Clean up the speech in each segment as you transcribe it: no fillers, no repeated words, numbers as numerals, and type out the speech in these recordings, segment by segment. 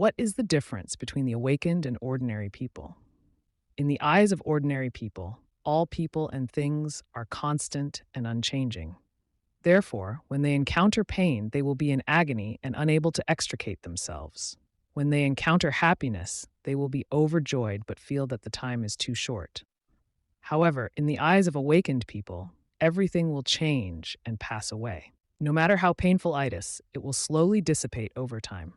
What is the difference between the awakened and ordinary people? In the eyes of ordinary people, all people and things are constant and unchanging. Therefore, when they encounter pain, they will be in agony and unable to extricate themselves. When they encounter happiness, they will be overjoyed but feel that the time is too short. However, in the eyes of awakened people, everything will change and pass away. No matter how painful itis, it will slowly dissipate over time.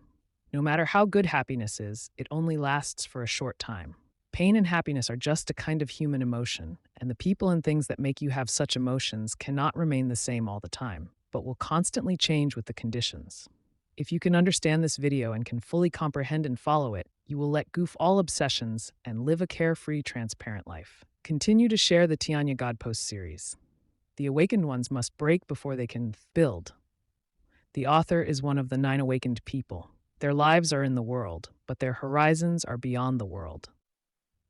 No matter how good happiness is, it only lasts for a short time. Pain and happiness are just a kind of human emotion, and the people and things that make you have such emotions cannot remain the same all the time, but will constantly change with the conditions. If you can understand this video and can fully comprehend and follow it, you will let go all obsessions and live a carefree, transparent life. Continue to share the Tianya God Post series. The awakened ones must break before they can build. The author is one of the 9 awakened people. Their lives are in the world, but their horizons are beyond the world.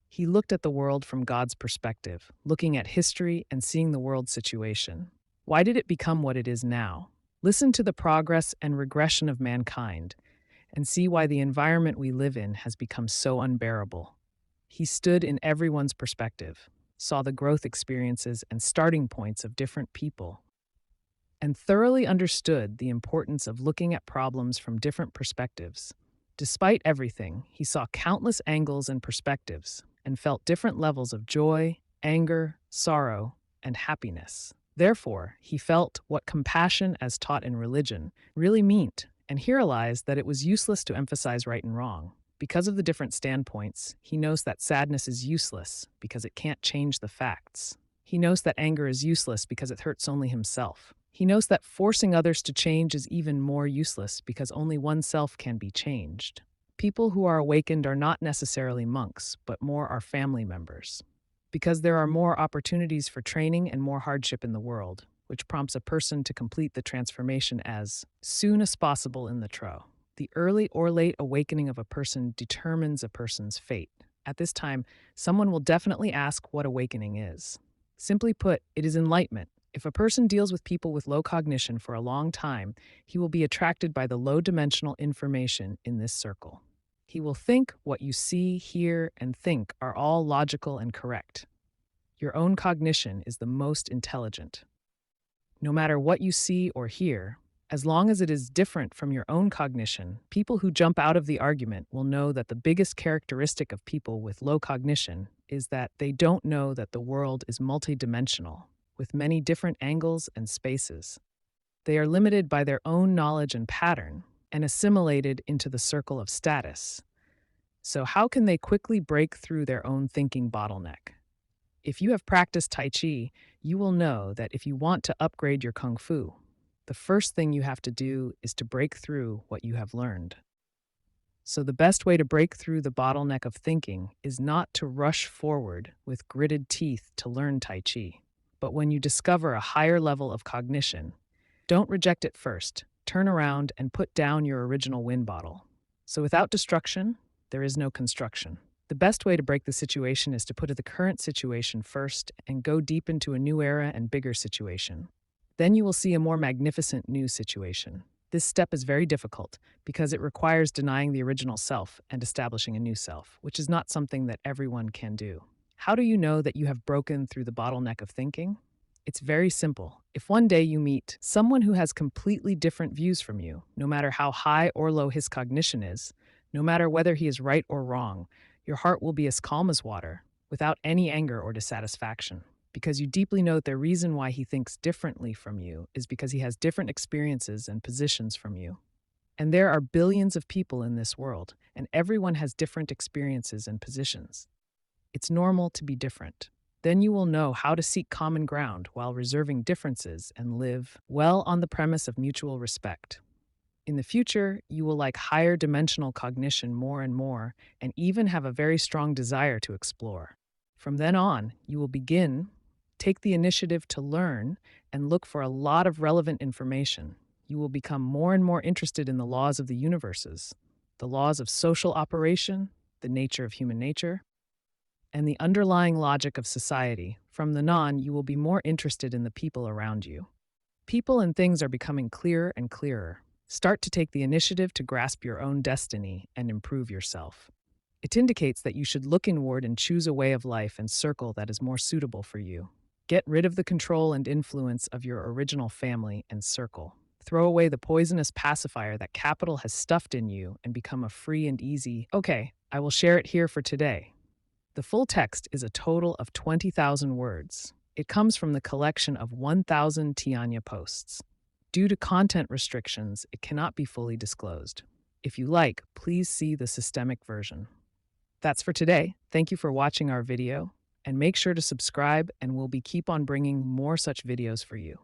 He looked at the world from God's perspective, looking at history and seeing the world situation. Why did it become what it is now? Listen to the progress and regression of mankind and see why the environment we live in has become so unbearable. He stood in everyone's perspective, saw the growth experiences and starting points of different people, and thoroughly understood the importance of looking at problems from different perspectives. Despite everything, he saw countless angles and perspectives and felt different levels of joy, anger, sorrow, and happiness. Therefore, he felt what compassion, as taught in religion, really meant, and he realized that it was useless to emphasize right and wrong. Because of the different standpoints, he knows that sadness is useless because it can't change the facts. He knows that anger is useless because it hurts only himself. He knows that forcing others to change is even more useless because only oneself can be changed. People who are awakened are not necessarily monks, but more are family members. Because there are more opportunities for training and more hardship in the world, which prompts a person to complete the transformation as soon as possible in the tro. The early or late awakening of a person determines a person's fate. At this time, someone will definitely ask what awakening is. Simply put, it is enlightenment. If a person deals with people with low cognition for a long time, he will be attracted by the low-dimensional information in this circle. He will think what you see, hear, and think are all logical and correct. Your own cognition is the most intelligent. No matter what you see or hear, as long as it is different from your own cognition, people who jump out of the argument will know that the biggest characteristic of people with low cognition is that they don't know that the world is multidimensional, with many different angles and spaces. They are limited by their own knowledge and pattern, and assimilated into the circle of status. So how can they quickly break through their own thinking bottleneck? If you have practiced Tai Chi, you will know that if you want to upgrade your Kung Fu, the first thing you have to do is to break through what you have learned. So the best way to break through the bottleneck of thinking is not to rush forward with gritted teeth to learn Tai Chi. But when you discover a higher level of cognition, don't reject it first. Turn around and put down your original wind bottle. So without destruction, there is no construction. The best way to break the situation is to put the current situation first and go deep into a new era and bigger situation. Then you will see a more magnificent new situation. This step is very difficult because it requires denying the original self and establishing a new self, which is not something that everyone can do. How do you know that you have broken through the bottleneck of thinking? It's very simple. If one day you meet someone who has completely different views from you, no matter how high or low his cognition is, no matter whether he is right or wrong, your heart will be as calm as water, without any anger or dissatisfaction, because you deeply know that the reason why he thinks differently from you is because he has different experiences and positions from you. And there are billions of people in this world, and everyone has different experiences and positions. It's normal to be different. Then you will know how to seek common ground while reserving differences and live well on the premise of mutual respect. In the future, you will like higher dimensional cognition more and more, and even have a very strong desire to explore. From then on, you will take the initiative to learn and look for a lot of relevant information. You will become more and more interested in the laws of the universes, the laws of social operation, the nature of human nature, and the underlying logic of society. From then on, you will be more interested in the people around you. People and things are becoming clearer and clearer. Start to take the initiative to grasp your own destiny and improve yourself. It indicates that you should look inward and choose a way of life and circle that is more suitable for you. Get rid of the control and influence of your original family and circle. Throw away the poisonous pacifier that capital has stuffed in you and become a free and easy, okay, I will share it here for today. The full text is a total of 20,000 words. It comes from the collection of 1,000 Tianya posts. Due to content restrictions, it cannot be fully disclosed. If you like, please see the systemic version. That's for today. Thank you for watching our video, and make sure to subscribe and we'll keep on bringing more such videos for you.